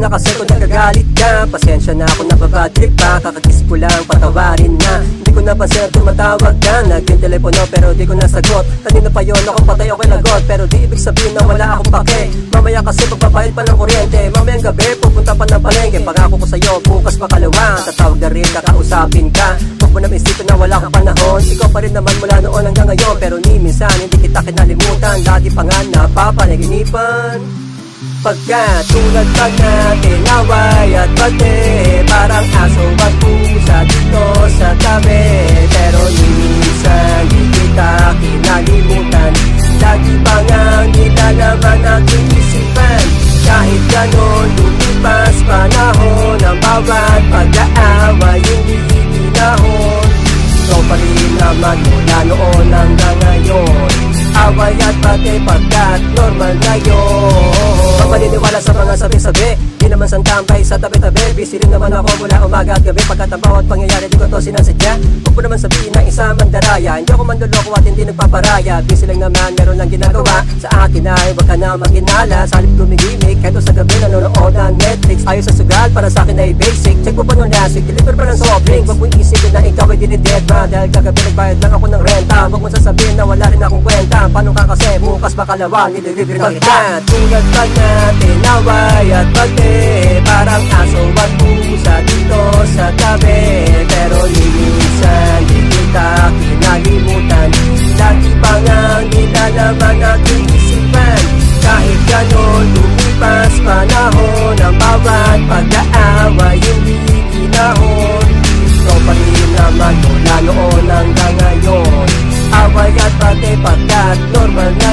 na kasi kung nagagalit ka. Pasensya na ako nababadrip pa, kakakisip ko lang patawarin na. Hindi ko napansin at tumatawag ka, naging telepono pero di ko nasagot. Kanina pa yun ako patay ako'y lagot, pero di ibig sabihin na wala akong pake. Mamaya kasi magpapahid pa ng kuryente, mamayang gabi pupunta pa ng palengke. Pangako ko sa'yo bukas makalawa, tatawag na rin kakausapin ka. Huwag mo na isipin na wala akong panahon, ikaw pa rin naman mula noon hanggang ngayon. Pero ni minsan hindi kita kinalimutan, lagi pa nga napapanaginipan. Pagkat tulad pag natin away at bate, parang aso at pusa dito sa tabi. Pero minsan di kita kinalimutan, lagi pa nga nilalaman aking isipan. Kahit ganon lumipas panahon, ang bawat pag-aaway hindi ginahon. Ikaw pa rin naman mula noon hanggang ngayon, away at bate pagkat normal na yun. Huwag maniniwala sa mga sabi-sabi, di naman santambay sa tabi-tabi. Busy rin naman ako mula umaga at gabi, pagkat ang bawat pangyayari di ko to sinasadya. Huwag mo naman sabihin na isa mandaraya, hindi ako manduloko at hindi nagpaparaya. Busy lang naman, meron lang ginagawa sa akin ay huwag ka na maginala. Sa halip gumigimik, kahit sa gabi nanonood ng Netflix. Ayos sa sugal, para sa akin ay basic. Check mo pa nung lasik, deliver pa ng soft drinks. Huwag mong isipin na ikaw ay dinided ba, dahil kagabi nagbayad lang ako ng renta. Huwag mong sasabihin na wala rin akong kwenta, paano ka kasi bukas makalawa, nililibre na kita. Tulad pag natin away at bate, parang aso at pusa dito sa tabi. Pero minsan di kita kinalimutan, lagi pa nga nilalaman aking isipan. Kahit ganon lumipas panahon, ang bawat pag-aaway hindi ginahon. Ikaw pa rin naman mula noon hanggang ngayon, away at bate pagkat normal na